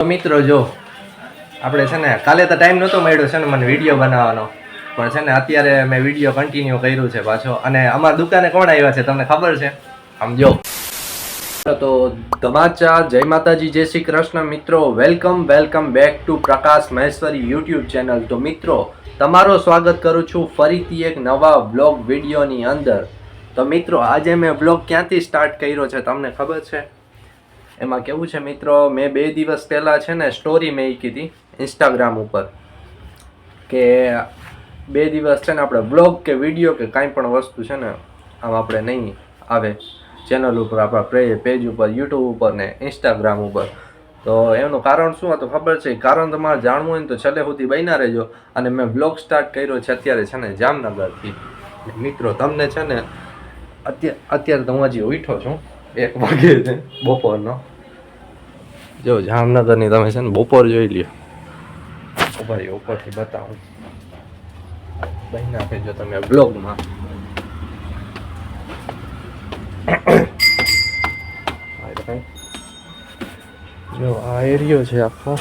તો મિત્રો જો આપણે છે ને કાલે તો ટાઈમ નહોતો મળ્યો છે ને મને વિડીયો બનાવવાનો, પણ છે ને અત્યારે મેં વિડીયો કન્ટિન્યુ કર્યું છે પાછો. અને અમારી દુકાને કોણ આવ્યા છે તમને ખબર છે? આમ જો તો ધમાચા, જય માતાજી, જય શ્રી કૃષ્ણ મિત્રો. Welcome back to Prakash Maheshwari YouTube channel. તો મિત્રો તમારો સ્વાગત કરું છું ફરીથી એક નવા બ્લોગ વિડીયોની અંદર. તો મિત્રો આજે મેં બ્લોગ ક્યાંથી સ્ટાર્ટ કર્યો છે તમને ખબર છે? એમાં કેવું છે મિત્રો, મેં 2 દિવસ પહેલાં છે ને સ્ટોરી મૂકી હતી ઇન્સ્ટાગ્રામ ઉપર કે 2 દિવસ છે ને આપણે બ્લોગ કે વિડીયો કે કાંઈ પણ વસ્તુ છે ને આમ આપણે નહીં આવે ચેનલ ઉપર, આપણા પેજ ઉપર, યુટ્યુબ ઉપર ને ઇન્સ્ટાગ્રામ ઉપર. તો એનું કારણ શું હતું ખબર છે? કારણ તમારે જાણવું હોય ને તો છેલ્લે સુધી બન્યા રહેજો. અને મેં બ્લોગ સ્ટાર્ટ કર્યો છે અત્યારે છે ને જામનગરથી. મિત્રો તમને છે ને અત્યારે તો હું હજી ઉઠ્યો છું, 1 વાગે છે બપોરનો. જો જામનગરની તમે છે ને બપોર જોઈ લ્યો. ભાઈ ઉપરથી બતાવું, બની નાખેજો તમે બ્લોગમાં. જો આ એરિયો છે આખો,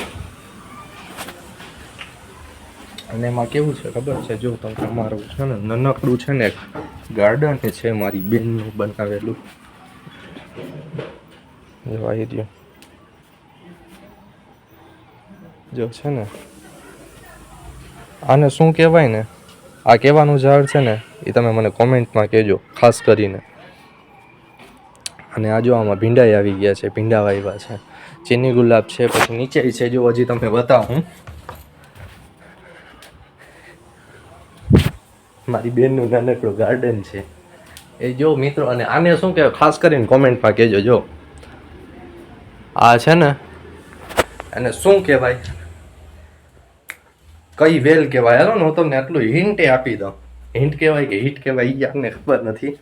અને એમાં કેવું છે ખબર છે? જો તમારું છે ને નાનકડું છે ને ગાર્ડન છે મારી બેનનું બનાવેલું. જો આ એરિયો જો છે ને, આને શું કહેવાય ને, આ કહેવાનું ઝાડ છે ને એ તમે મને કોમેન્ટમાં કહેજો ખાસ કરીને. અને આ જો આમાં ભીંડાઈ આવી ગયા છે, ભીંડા વાવ્યા છે, ચીની ગુલાબ છે, પછી નીચે છે જો હજી તમને બતાવું મારી બેનનું નાનકડું ગાર્ડન છે એ જો મિત્રો. અને આને શું કહેવાય ખાસ કરીને કોમેન્ટમાં કહેજો. જો આ છે ને એને શું કહેવાય, કઈ વેલ કહેવાય? હાલો ને હું તમને આટલું હિન્ટ આપી દઉં. હિન્ટ કહેવાય કે હિટ કહેવાય એ આપણને ખબર નથી.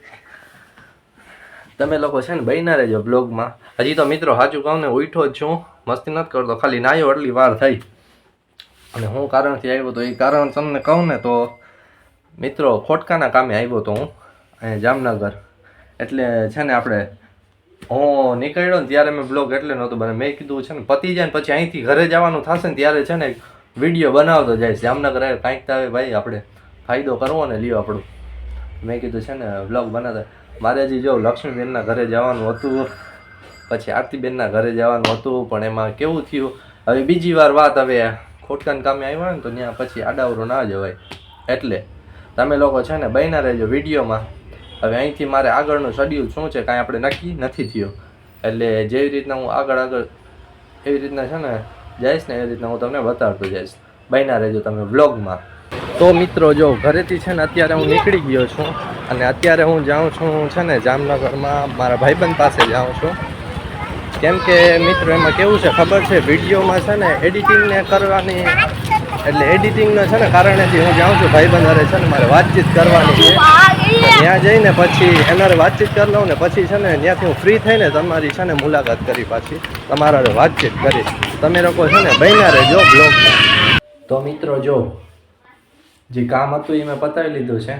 તમે લોકો છે ને બન્યા રહેજો બ્લોગમાં. હજી તો મિત્રો સાચું કહું ને ઉઠ્યો જ છું, મસ્તી નથી કરતો, ખાલી નાયો એટલી વાર થઈ. અને હું કારણથી આવ્યો તો એ કારણ તમને કહું ને તો મિત્રો ખોટકાના કામે આવ્યો તો હું અહીંયા જામનગર. એટલે છે ને આપણે હું નીકળ્યો ને ત્યારે મેં બ્લોગ એટલે નહોતો બને. મેં કીધું છે ને પતી જાય ને પછી અહીંથી ઘરે જવાનું થશે ને ત્યારે છે ને વિડીયો બનાવતો જાય. જામનગર આવે કાંઈક તો આવે ભાઈ, આપણે ફાયદો કરવો ને લ્યો આપણું. મેં કીધું છે ને બ્લોગ બનાવતા. મારે હજી જો લક્ષ્મીબેનના ઘરે જવાનું હતું, પછી આરતીબેનના ઘરે જવાનું હતું, પણ એમાં કેવું થયું હવે બીજી વાર વાત, હવે ખોટકાન કામે આવ્યા ને તો ત્યાં પછી આડાવરો ના જવાય. એટલે તમે લોકો છે ને બન્યા રહેજો વિડીયોમાં. હવે અહીંથી મારે આગળનું શેડ્યુલ શું છે કાંઈ આપણે નક્કી નથી થયું. એટલે જેવી રીતના હું આગળ એવી રીતના છે ને જઈશ ને એવી રીતના હું તમને બતાવતો જઈશ. બન્યા રહેજો તમે વ્લોગમાં. તો મિત્રો જો ઘરેથી છે ને અત્યારે હું નીકળી ગયો છું અને અત્યારે હું જાઉં છું છે ને જામનગરમાં મારા ભાઈબંધ પાસે જાઉં છું. કેમ કે મિત્રો એમાં કેવું છે ખબર છે, વિડીયોમાં છે ને એડિટિંગને કરવાની, એટલે એડિટિંગના છે ને કારણેથી હું જાઉં છું ભાઈબંધ હારે છે ને મારે વાતચીત કરવાની છે. ત્યાં જઈને પછી એનારે વાતચીત કરી લઉં ને પછી છે ને ત્યાંથી હું ફ્રી થઈને તમારી છે ને મુલાકાત કરી, પાછી તમારા વાતચીત કરી. તમે લોકો છે ને બન્યા રહેજો બ્લોગમાં. તો મિત્રો જો જે કામ હતું એ મેં પતાવી લીધું છે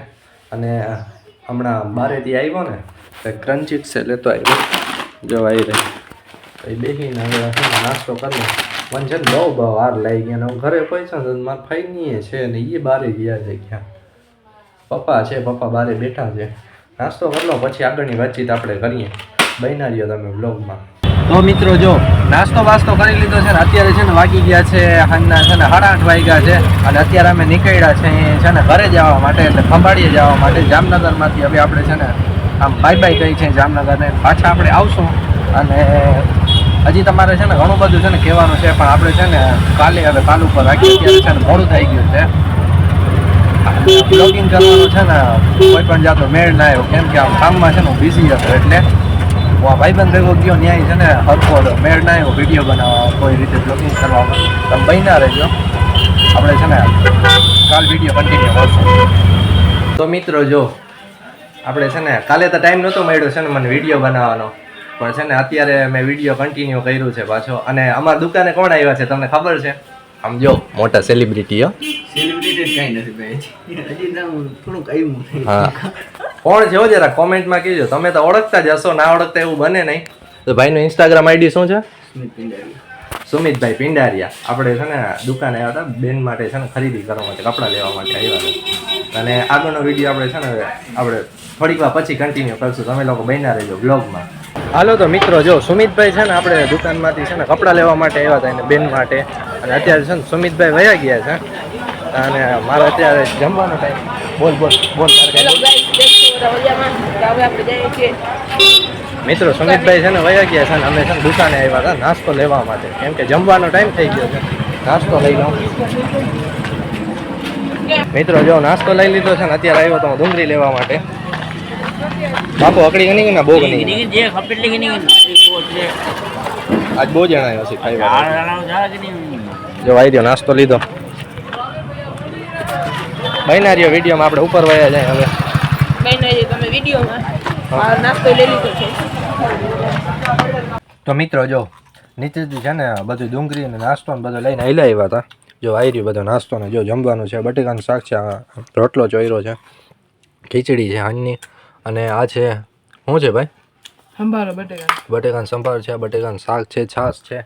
અને હમણાં બારેથી આવ્યો ને તો ક્રન્ચી છે લેતો આવ્યો. જો આવી રહી એ બેસીને હવે નાસ્તો કરી મને છે ને બહુ વાર લાગી ગયા. ને હું ઘરે પૈસા મારા ફાઈની છે ને એ બારે ગયા છે. ક્યાં પપ્પા છે, પપ્પા બારે બેઠા છે. નાસ્તો કરી લો પછી આગળની વાતચીત આપણે કરીએ. બન્યા રહ્યો તમે બ્લોગમાં. તો મિત્રો જો નાસ્તો બાસ્તો કરી લીધો છે ને અત્યારે છે ને વાગી ગયા છે સાંજના છે ને 8:30 વાગ્યા છે. અને અત્યારે અમે નીકળ્યા છે ને ઘરે જવા માટે, એટલે ખંભાળીએ જવા માટે જામનગરમાંથી. હવે આપણે છે ને આમ બાય કહી છે જામનગરને, પાછા આપણે આવશું. અને હજી તમારે છે ને ઘણું બધું છે ને કહેવાનું છે, પણ આપણે છે ને કાલે હવે કાલ ઉપર રાખીએ. અત્યારે છે ને મોડું થઈ ગયું છે, બ્લોગિંગ કરવાનું છે ને કોઈ પણ જાતનો મેળ ના આવ્યો. કેમ કે આ કામમાં છે ને હું બિઝી હતો, એટલે હું આ ભાઈબંધ ભેગો ગયો ન્યાય છે ને હરખો મેળ ના આવ્યો વિડીયો બનાવવા, કોઈ રીતે બ્લોગિંગ કરવામાં. તમે બન્યા રહેજો, આપણે છે ને કાલ વિડીયો કન્ટિન્યુ કરશું. તો મિત્રો જો આપણે છે ને કાલે તો ટાઈમ નહોતો મળ્યો છે ને મને વિડીયો બનાવવાનો, પણ છે ને અત્યારે મેં વિડીયો કન્ટિન્યુ કર્યું છે પાછો. અને અમારી દુકાને કોણ આવ્યા છે તમને ખબર છે? આમ જો મોટા સેલિબ્રિટી. સેલિબ્રિટી કઈ નથી ભાઈ, હજી તો થોડુંક આવ્યું. હા કોણ છે જરા કોમેન્ટમાં કહેજો. તમે તો ઓળખતા જ હશો, ના ઓળખતા એવું બને નહીં. તો ભાઈનું ઇન્સ્ટાગ્રામ આઈડી શું છે? સ્મિત પિંડારી. સુમિતભાઈ પિંડારિયા આપણે છે ને દુકાને આવ્યા હતા બેન માટે છે ને ખરીદી કરવા માટે કપડાં લેવા માટે આવ્યા હતા અને આગળનો વિડીયો આપણે છે ને આપણે થોડીક વાર પછી કન્ટિન્યુ કરશું તમે લોકો બન્યા રહેજો બ્લોગમાં. હાલો તો મિત્રો જો સુમિતભાઈ છે ને આપણે દુકાનમાંથી છે ને કપડાં લેવા માટે આવ્યા હતા એને બેન માટે અને અત્યારે છે ને સુમિતભાઈ વયા ગયા છે અને મારે અત્યારે જમવાનો ટાઈમ બોલ મિત્રો સુમિતભાઈ છે ને વયા ગયા છે ને અમે છે ને દુકાને આવ્યા હતા નાસ્તો લેવા માટે કેમ કે જમવાનો ટાઈમ થઈ ગયો છે નાસ્તો લઈ લઉં મિત્રો જો નાસ્તો લઈ લીધો છે ને અત્યારે આવ્યો તો હું ડુંગળી લેવા માટે બાપુ અકડી ગણી ને બહુ ગણી આજ બહુ જણા આવ્યો છે ખાଇବା જો આવી રહ્યો નાસ્તો લીધો બહેના રહ્યો વિડીયોમાં આપણે ઉપર વયા જાય હવે તમે વિડીયોમાં નાસ્તો લઈ લીધો છે. તો મિત્રો જો નીચેથી છે ને બધું ડુંગળી અને નાસ્તો ને બધું લઈને આવેલા આવ્યા હતા જો આવી રહ્યું બધો નાસ્તો ને જો જમવાનું છે બટેકાનું શાક છે રોટલો ચોયરો છે ખીચડી છે હાંજની અને આ છે શું છે ભાઈ સંભારો બટેકાનું સંભાર છે બટેકાનું શાક છે છાશ છે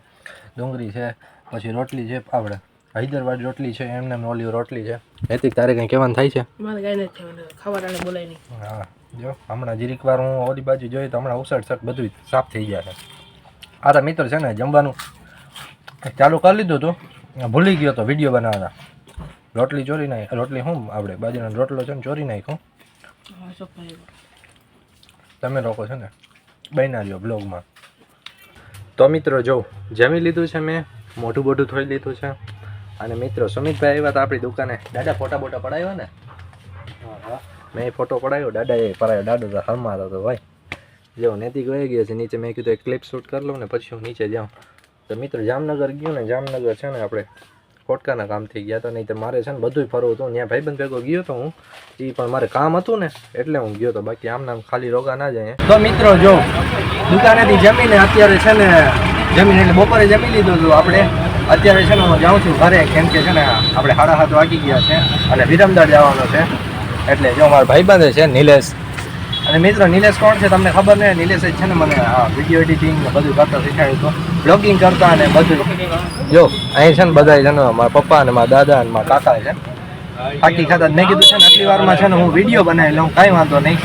ડુંગળી છે પછી રોટલી છે આપણે હૈદરાબાદ રોટલી છે એમને ઓલી રોટલી છે નૈતિક તારે કંઈ કહેવાનું થાય છે મારે કઈ નથી થવાનું ખાવાને બોલાય નહીં. હા જો હમણાં જીરીક વાર હું ઓલી બાજુ જોઈ તો હમણાં ઉસળ બધું સાફ થઈ ગયા છે. આ તો મિત્ર છે ને જમવાનું ચાલુ કરી લીધું હતું ભૂલી ગયો તો વિડીયો બનાવતા રોટલી ચોરી નાખી રોટલી શું આપણે બાજુનો રોટલો છે ને ચોરી નાખ્યો તમે લોકો છે ને બન્યા રહ્યો બ્લોગમાં. તો મિત્રો જો જમી લીધું છે મેં મોઢું બોઢું થોડી લીધું છે અને મિત્રો સુમિતભાઈ આવ્યા હતા આપણી દુકાને દાદા ફોટા બોટા પડાવ્યા ને મેં ફોટો પડાવ્યો દાદાએ પડાવ્યો દાદો તો હાલમાં હતો ભાઈ જો નૈતિક વહી ગયા છે નીચે મેં કીધું એક ક્લિપ શૂટ કરી લઉં ને પછી હું નીચે જાઉં તો મિત્રો જામનગર ગયો ને જામનગર છે ને આપણે કોટકાના કામથી ગયા હતા નહીં તો મારે છે ને બધું ફરવું હતું ત્યાં ભાઈબંધ ભેગો ગયો તો હું એ પણ મારે કામ હતું ને એટલે હું ગયો તો બાકી આમ નામ ખાલી રોગા ના જાય. તો મિત્રો જો દુકાનેથી જમીને અત્યારે છે ને જમીન એટલે બપોરે જમી લીધું હતું આપણે અત્યારે છે ને હું જાઉં છું ઘરે કેમ કે છે ને આપણે 7:30 વાગી ગયા છે અને વિરમદાર જવાનો છે એટલે જો મારા ભાઈબંધ છે નિલેશ અને મિત્રો નિલેશ કોણ છે તમને ખબર નહીં નિલેશ જ છે ને મને આ વિડીયો એડિટિંગ ને બધું કરતા શીખવાડ્યું હતું બ્લોગિંગ કરતા અને બધું જો અહીં છે ને બધા છે ને મારા પપ્પા અને મારા દાદા અને મારા કાકા છે પાકી ખાતા મેં કીધું છે ને આટલી વારમાં છે ને હું વિડીયો બનાવી લઉં કાંઈ વાંધો નહીં.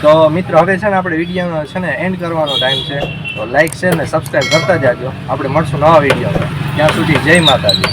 તો મિત્રો હવે છે ને આપણે વિડીયો છે ને એન્ડ કરવાનો ટાઈમ છે તો લાઈક શેર ને સબસ્ક્રાઈબ કરતા જાજો આપણે મળશું નવા વિડીયો ત્યાં સુધી જય માતાજી.